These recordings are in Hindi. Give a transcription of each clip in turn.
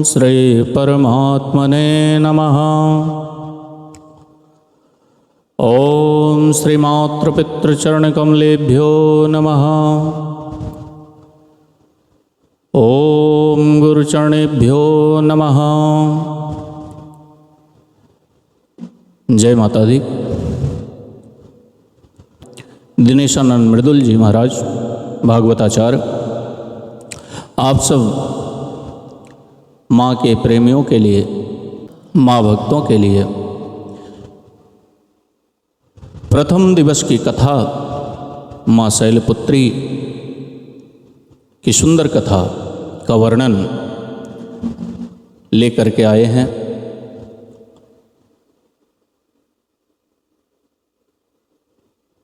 श्री परमात्मने नमः। ओम श्रीमातृपितृचरणकमलेभ्यो नमः। ओम गुरुचरणेभ्यो नमः। जय माता दी। दिनेशानंद मृदुल जी महाराज भागवताचार्य, आप सब माँ के प्रेमियों के लिए, माँ भक्तों के लिए प्रथम दिवस की कथा माँ शैलपुत्री की सुंदर कथा का वर्णन लेकर के आए हैं।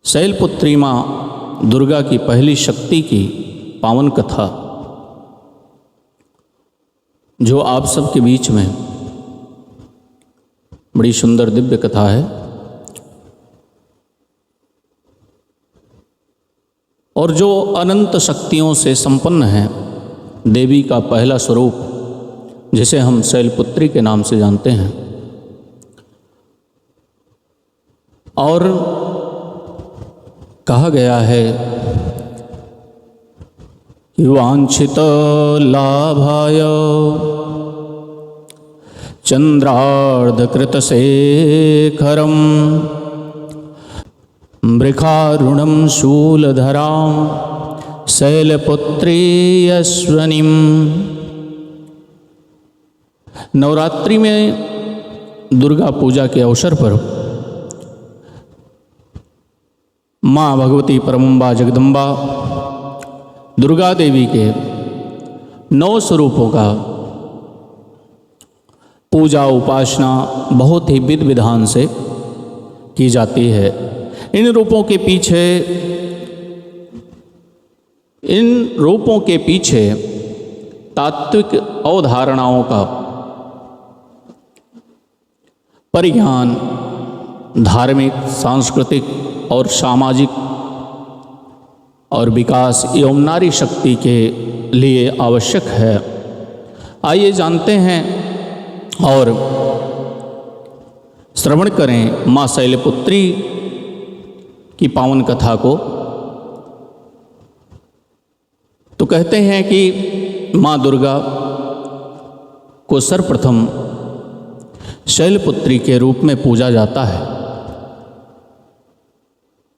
शैलपुत्री माँ दुर्गा की पहली शक्ति की पावन कथा, जो आप सबके बीच में बड़ी सुंदर दिव्य कथा है और जो अनंत शक्तियों से संपन्न है, देवी का पहला स्वरूप जिसे हम शैलपुत्री के नाम से जानते हैं। और कहा गया है कि वांछित लाभाय चंद्रार्धकृतशेखरम मृखारुणं शूलधरां शैलपुत्री यश्वनीं। नवरात्रि में दुर्गा पूजा के अवसर पर माँ भगवती परमंबा जगदम्बा दुर्गा देवी के 9 स्वरूपों का पूजा उपासना बहुत ही विधि विधान से की जाती है। इन रूपों के पीछे तात्विक अवधारणाओं का परिज्ञान धार्मिक, सांस्कृतिक और सामाजिक और विकास एवं नारी शक्ति के लिए आवश्यक है। आइए जानते हैं और श्रवण करें माँ शैलपुत्री की पावन कथा को। तो कहते हैं कि माँ दुर्गा को सर्वप्रथम शैलपुत्री के रूप में पूजा जाता है।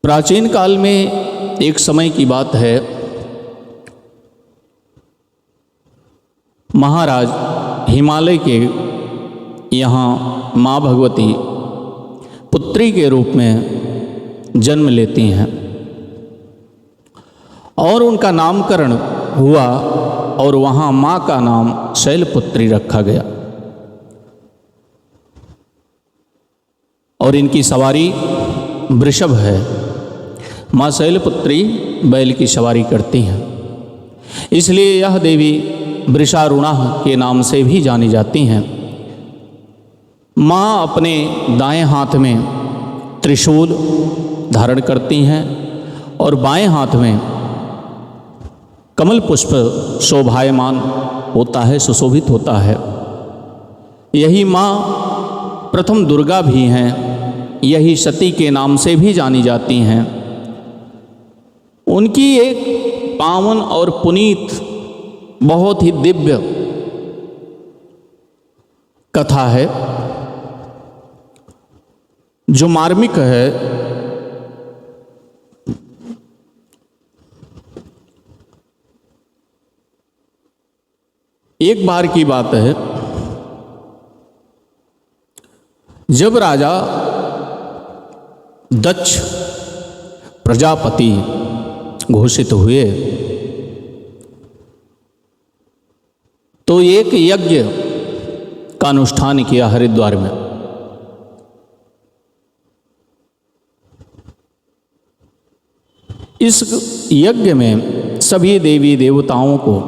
प्राचीन काल में एक समय की बात है, महाराज हिमालय के यहाँ माँ भगवती पुत्री के रूप में जन्म लेती हैं और उनका नामकरण हुआ और वहाँ माँ का नाम शैलपुत्री रखा गया। और इनकी सवारी वृषभ है। माँ शैलपुत्री बैल की सवारी करती हैं, इसलिए यह देवी वृषारूणा के नाम से भी जानी जाती हैं। माँ अपने दाएं हाथ में त्रिशूल धारण करती हैं और बाएं हाथ में कमल पुष्प शोभायमान होता है, सुशोभित होता है। यही माँ प्रथम दुर्गा भी हैं, यही सती के नाम से भी जानी जाती हैं। उनकी एक पावन और पुनीत बहुत ही दिव्य कथा है जो मार्मिक है। एक बार की बात है, जब राजा दक्ष प्रजापति घोषित हुए तो एक यज्ञ का अनुष्ठान किया हरिद्वार में। इस यज्ञ में सभी देवी देवताओं को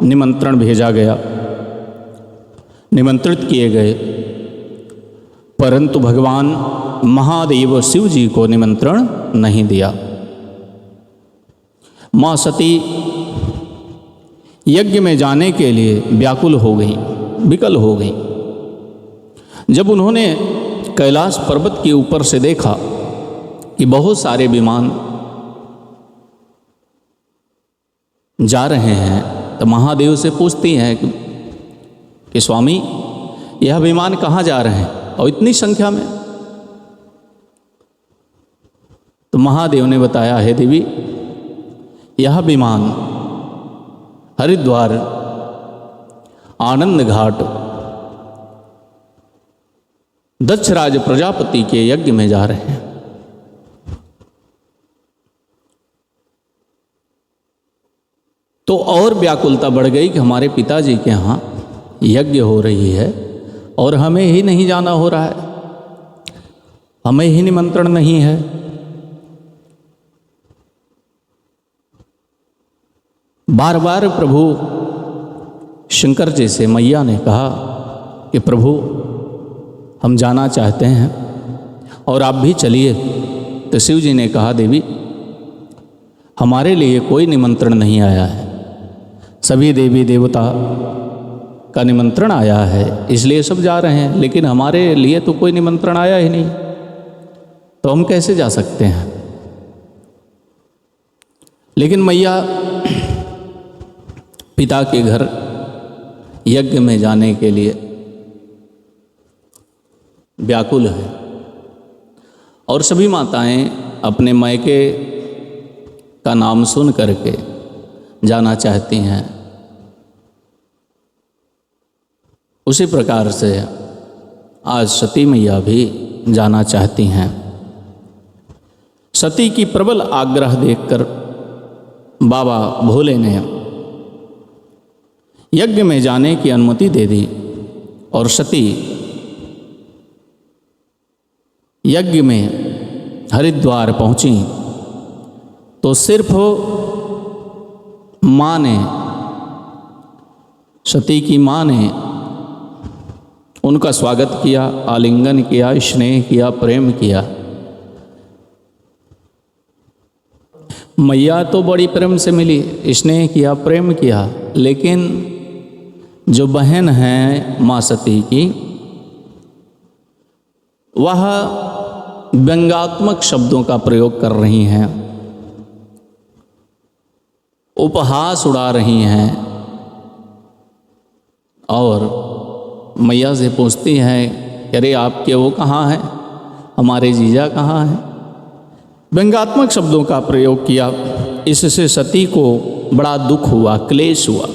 निमंत्रण भेजा गया, निमंत्रित किए गए, परंतु भगवान महादेव शिव जी को निमंत्रण नहीं दिया। माँ सती यज्ञ में जाने के लिए व्याकुल हो गई। विकल हो गई। जब उन्होंने कैलाश पर्वत के ऊपर से देखा कि बहुत सारे विमान जा रहे हैं, तो महादेव से पूछती हैं कि स्वामी, यह विमान कहाँ जा रहे हैं और इतनी संख्या में? तो महादेव ने बताया, है देवी, यह विमान हरिद्वार आनंद घाट दक्षराज प्रजापति के यज्ञ में जा रहे हैं। तो और व्याकुलता बढ़ गई कि हमारे पिताजी के यहाँ यज्ञ हो रही है और हमें ही नहीं जाना हो रहा है, हमें ही निमंत्रण नहीं है। बार बार प्रभु शंकर जी से मैया ने कहा कि प्रभु, हम जाना चाहते हैं और आप भी चलिए। तो शिव जी ने कहा, देवी, हमारे लिए कोई निमंत्रण नहीं आया है, सभी देवी देवता का निमंत्रण आया है, इसलिए सब जा रहे हैं, लेकिन हमारे लिए तो कोई निमंत्रण आया ही नहीं, तो हम कैसे जा सकते हैं? लेकिन मैया पिता के घर यज्ञ में जाने के लिए व्याकुल है और सभी माताएं अपने मायके का नाम सुन करके जाना चाहती हैं। उसी प्रकार से आज सती मैया भी जाना चाहती हैं। सती की प्रबल आग्रह देखकर बाबा भोले ने यज्ञ में जाने की अनुमति दे दी और सती यज्ञ में हरिद्वार पहुंची तो सिर्फ माँ ने, सती की माँ ने उनका स्वागत किया, आलिंगन किया, स्नेह किया, प्रेम किया। मैया तो बड़ी प्रेम से मिली, स्नेह किया, प्रेम किया, लेकिन जो बहन है माँ सती की, वह व्यंग्यात्मक शब्दों का प्रयोग कर रही हैं, उपहास उड़ा रही हैं और मैया से पूछती हैं, अरे आपके वो कहाँ हैं, हमारे जीजा कहाँ हैं? व्यंग्यात्मक शब्दों का प्रयोग किया। इससे सती को बड़ा दुख हुआ, क्लेश हुआ।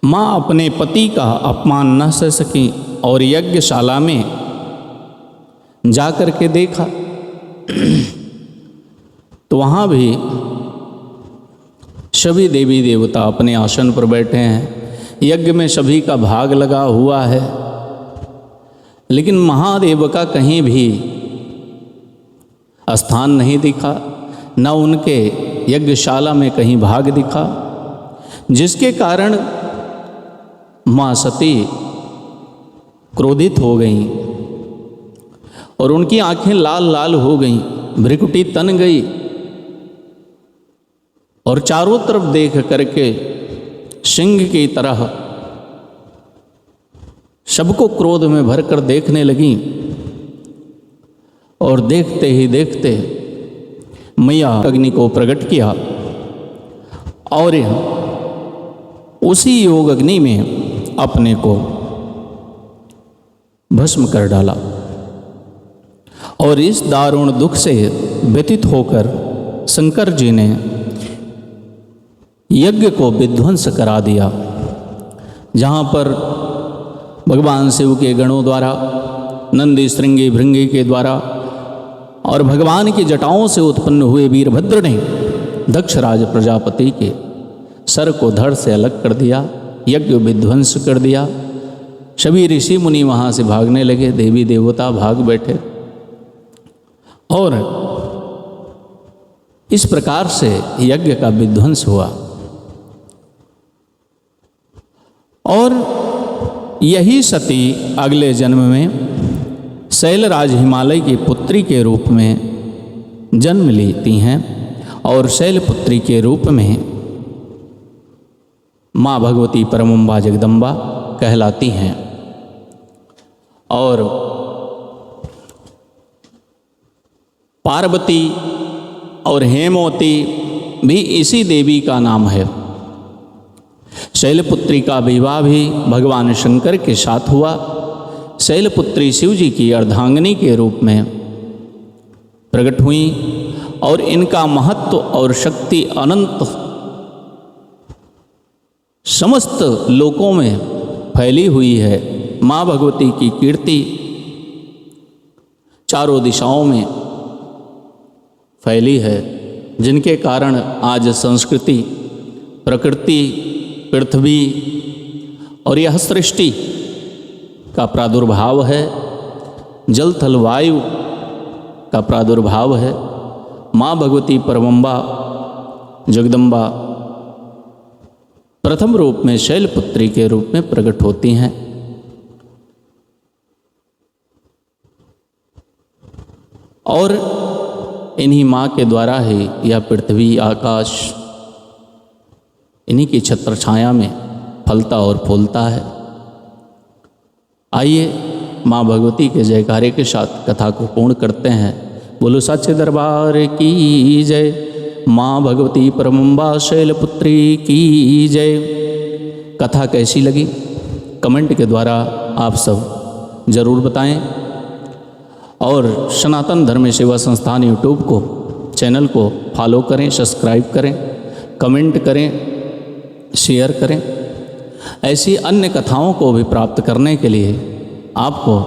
माँ अपने पति का अपमान न सह सकी और यज्ञशाला में जाकर के देखा तो वहाँ भी सभी देवी देवता अपने आसन पर बैठे हैं, यज्ञ में सभी का भाग लगा हुआ है, लेकिन महादेव का कहीं भी स्थान नहीं दिखा, न उनके यज्ञशाला में कहीं भाग दिखा, जिसके कारण माँ सती क्रोधित हो गईं और उनकी आंखें लाल लाल हो गईं, भ्रिकुटी तन गई और चारों तरफ देख करके सिंह की तरह सबको क्रोध में भरकर देखने लगीं और देखते ही देखते मैया अग्नि को प्रकट किया और उसी योग अग्नि में अपने को भस्म कर डाला। और इस दारुण दुख से व्यतीत होकर शंकर जी ने यज्ञ को विध्वंस करा दिया, जहाँ पर भगवान शिव के गणों द्वारा, नंदी, श्रृंगी, भृंगी के द्वारा और भगवान की जटाओं से उत्पन्न हुए वीरभद्र ने दक्षराज प्रजापति के सर को धड़ से अलग कर दिया, यज्ञ विध्वंस कर दिया। सभी ऋषि मुनि वहाँ से भागने लगे, देवी देवता भाग बैठे और इस प्रकार से यज्ञ का विध्वंस हुआ। और यही सती अगले जन्म में शैलराज हिमालय की पुत्री के रूप में जन्म लेती हैं और शैलपुत्री के रूप में माँ भगवती परमंबा जगदम्बा कहलाती हैं। और पार्वती और हेमवती भी इसी देवी का नाम है। शैलपुत्री का विवाह भी भगवान शंकर के साथ हुआ। शैलपुत्री शिव जी की अर्धांगिनी के रूप में प्रकट हुई और इनका महत्व और शक्ति अनंत समस्त लोकों में फैली हुई है। माँ भगवती की कीर्ति चारों दिशाओं में फैली है, जिनके कारण आज संस्कृति, प्रकृति, पृथ्वी और यह सृष्टि का प्रादुर्भाव है, जल थल वायु का प्रादुर्भाव है। माँ भगवती परमंबा जगदम्बा प्रथम रूप में शैलपुत्री के रूप में प्रकट होती हैं। और इन्हीं माँ के द्वारा ही यह पृथ्वी, आकाश इन्हीं की छत्र छाया में फलता और फूलता है। आइए माँ भगवती के जयकारे के साथ कथा को पूर्ण करते हैं। बोलो सच्चे दरबार की जय, माँ भगवती परमंबा शैलपुत्री की जय। कथा कैसी लगी कमेंट के द्वारा आप सब ज़रूर बताएं। और सनातन धर्म सेवा संस्थान यूट्यूब को चैनल को फॉलो करें, सब्सक्राइब करें, कमेंट करें, शेयर करें। ऐसी अन्य कथाओं को भी प्राप्त करने के लिए आपको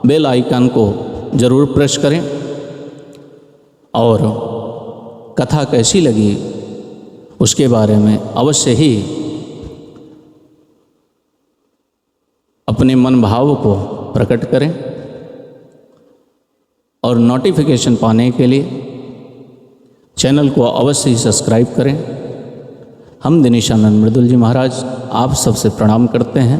बेल आइकन को ज़रूर प्रेस करें। और कथा कैसी लगी उसके बारे में अवश्य ही अपने मन भाव को प्रकट करें। और नोटिफिकेशन पाने के लिए चैनल को अवश्य ही सब्सक्राइब करें। हम दिनेशानंद मृदुल जी महाराज आप सबसे प्रणाम करते हैं।